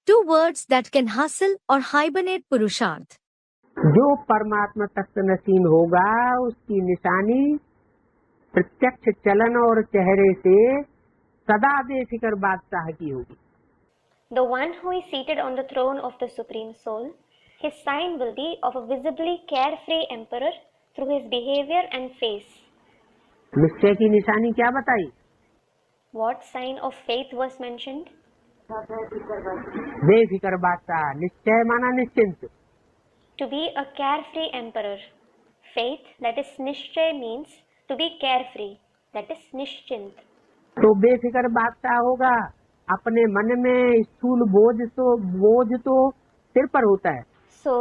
Two words that can hustle or hibernate Purusharth. जो परमात्मा तत्व नसीन होगा उसकी निशानी प्रत्यक्ष चलन और चेहरे से सदा बेफिक्र बादशाह की होगी. The one who is seated on the throne of the Supreme Soul, his sign will be of a visibly carefree emperor through his behavior and face. निश्चय की निशानी क्या बताई? What sign of faith was mentioned? बेफिक्र बादशाह. निश्चय माना निश्चिंत. To be a carefree emperor. Faith, that is Nishchay, means to be carefree, that is Nishchint. तो बेफिक्र बादशाह होगा. अपने मन में स्थूल बोझ तो सिर पर होता है. So,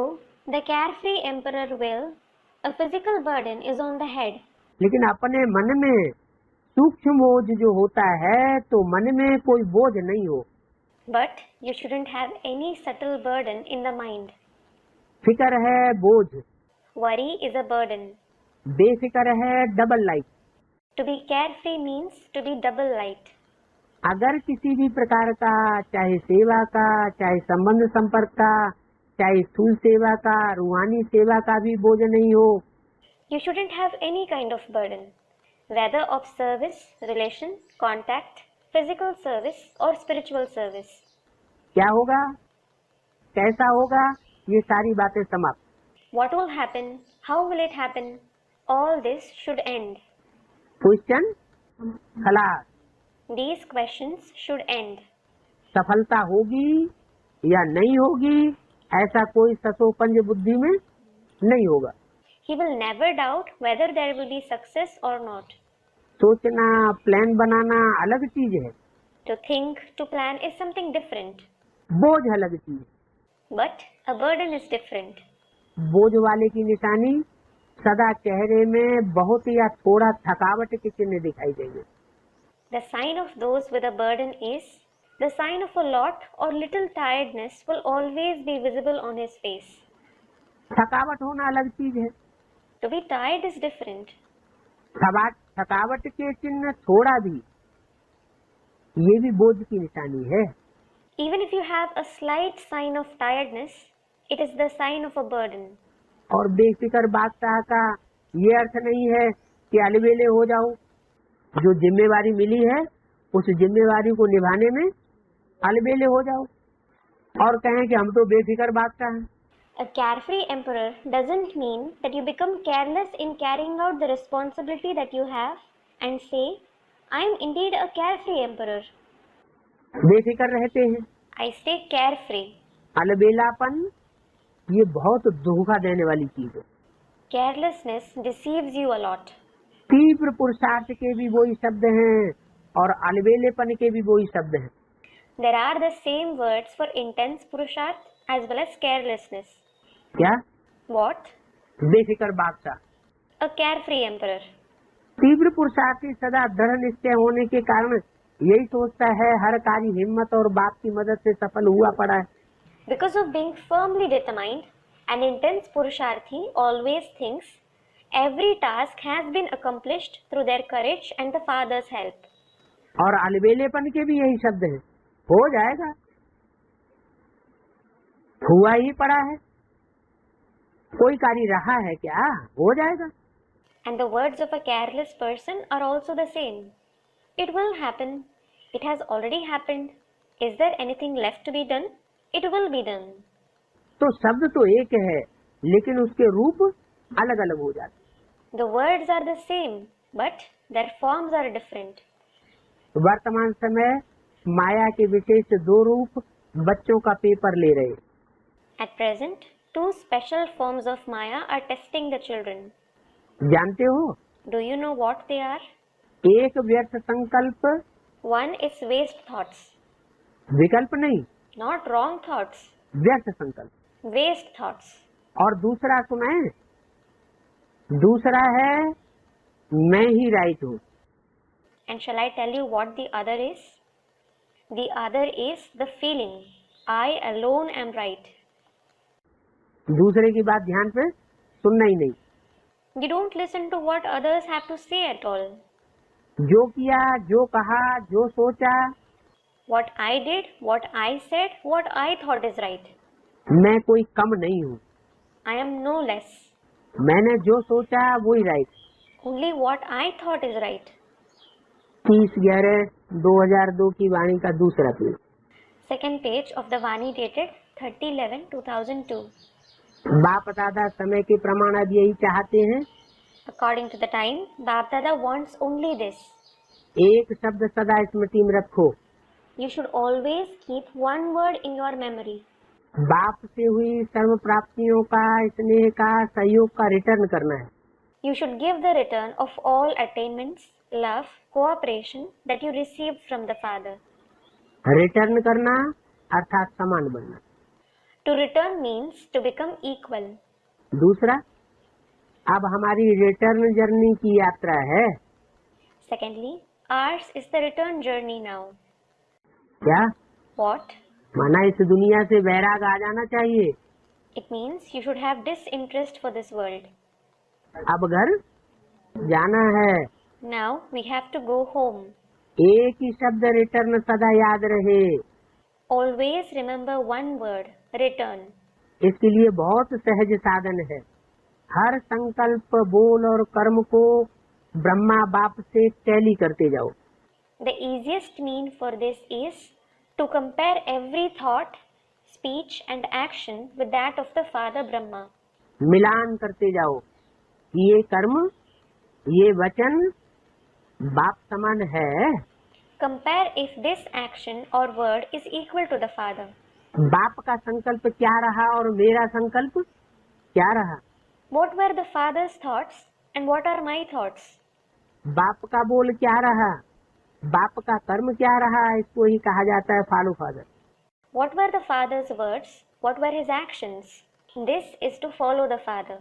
the carefree emperor will, a physical burden is on the head. लेकिन अपने मन में सूक्ष्म बोझ जो होता है तो मन में कोई बोझ नहीं हो. But you shouldn't have any subtle burden in the mind. फिक्र है बोझ. Worry is a burden. बेफिक्र है double light. To be carefree means to be double light. अगर किसी भी प्रकार का, चाहे सेवा का, चाहे संबंध संपर्क का, चाहे स्थूल सेवा का, रूहानी सेवा का भी बोझ नहीं हो, You shouldn't have any kind of burden, whether of service, relation, contact, physical service or spiritual service. क्या होगा, कैसा होगा, ये सारी बातें समाप्त. What will happen? How will it happen? All this should end. Question खलास. These questions should end. सफलता होगी या नहीं होगी ऐसा कोई ससोपंज बुद्धि में नहीं होगा. He will never doubt whether there will be success or not. सोचना, प्लान बनाना अलग चीज है. To think, to plan is something different. बोझ अलग चीज. But a burden is different. बोझ वाले की निशानी सदा चेहरे में बहुत या थोड़ा थकावट के चिन्ह दिखाई देंगे. The sign of those with a burden is the sign of a lot or little tiredness will always be visible on his face. थकावट होना अलग चीज है. To be tired is different. थकावट के चिन्ह थोड़ा भी, ये भी बोझ की निशानी है. Even if you have a slight sign of tiredness, it is the sign of a burden. और बेफिक्र बादशाह का ये अर्थ नहीं है कि अलबेले हो जाओ. जो जिम्मेवारी मिली है उस जिम्मेवारी को निभाने में अलबेले हो जाओ और कहें कि हम तो बेफिक्र बादशाह हैं. A carefree emperor doesn't mean that you become careless in carrying out the responsibility that you have and say, I am indeed a carefree emperor. बेफिक्र रहते हैं. I stay carefree. अलबेलापन ये बहुत धोखा देने वाली चीज है. Carelessness deceives you a lot. तीव्र पुरुषार्थ के भी वही शब्द हैं और अलबेलेपन के भी वही शब्द हैं. There are the same words for intense purusharth as well as carelessness. क्या? What? बेफिक्र बादशाह. A carefree emperor. तीव्र पुरुषार्थी सदा दृढ़ निश्चय होने के कारण यही सोचता है हर कार्य हिम्मत और बाप की मदद से सफल हुआ पड़ा है. Because of being firmly determined, an intense purusharthi always thinks every task has been accomplished through their courage and the Father's help. और अलबेलेपन के भी यही शब्द हैं. हो जाएगा, हुआ ही पड़ा है, कोई कार्य रहा है क्या, हो जाएगा. And the words of a careless person are also the same. It will happen. It has already happened. Is there anything left to be done? It will be done. तो शब्द तो एक है लेकिन उसके रूप अलग अलग हो जाते. The words are the same, but their forms are different. वर्तमान समय माया के विशेष दो रूप बच्चों का पेपर ले रहे. At present, two special forms of Maya are testing the children. जानते हो? Do you know what they are? एक व्यर्थ संकल्प. One is waste thoughts. विकल्प नहीं. Not wrong thoughts. व्यर्थ संकल्प. Waste thoughts. और दूसरा सुनाए, दूसरा है मैं ही राइट हूँ. And shall I tell you what the other is? The other is the feeling, I alone am right. दूसरे की बात ध्यान पे सुनना ही नहीं. You don't listen to what others have to say at all. जो किया, जो कहा, जो सोचा, What I did, what I said, what I thought is right. मैं कोई कम नहीं हूँ, I am no less. मैंने जो सोचा वही right. Only what I thought is right. 30/11/2002 की वाणी का दूसरा page. Second page of the Vani dated 30/11/2002. बाप दादा समय के प्रमाण अब यही चाहते हैं, According to the time, Bap Dada wants only this. एक शब्द सदा स्मृति में रखो, You should always keep one word in your memory. बाप से हुई सर्व प्राप्तियों का, स्नेह का, सहयोग का रिटर्न करना है। You should give the return of all attainments, love, cooperation that you received from the Father. Return करना अर्थात समान बनना। To return means to become equal. दूसरा, अब हमारी रिटर्न जर्नी की यात्रा है। Secondly, ours is the return journey now. क्या What? माना इस दुनिया से वैराग आ जाना चाहिए। It means you should have disinterest for this world. अब घर जाना है। Now we have to go home. एक ही शब्द रिटर्न सदा याद रहे। Always remember one word, return. इसके लिए बहुत सहज साधन है। हर संकल्प, बोल और कर्म को ब्रह्मा बाप से टैली करते जाओ। The easiest mean for this is to compare every thought, speech and action with that of the Father Brahma. मिलान करते जाओ कि ये कर्म, ये वचन बाप समान है। Compare if this action or word is equal to the Father. बाप का संकल्प क्या रहा और मेरा संकल्प क्या रहा। What were the Father's thoughts and what are my thoughts? बाप का बोल क्या रहा, बाप का कर्म क्या रहा, इसको ही कहा जाता है follow father. What were the Father's words? What were his actions? This is to follow the Father.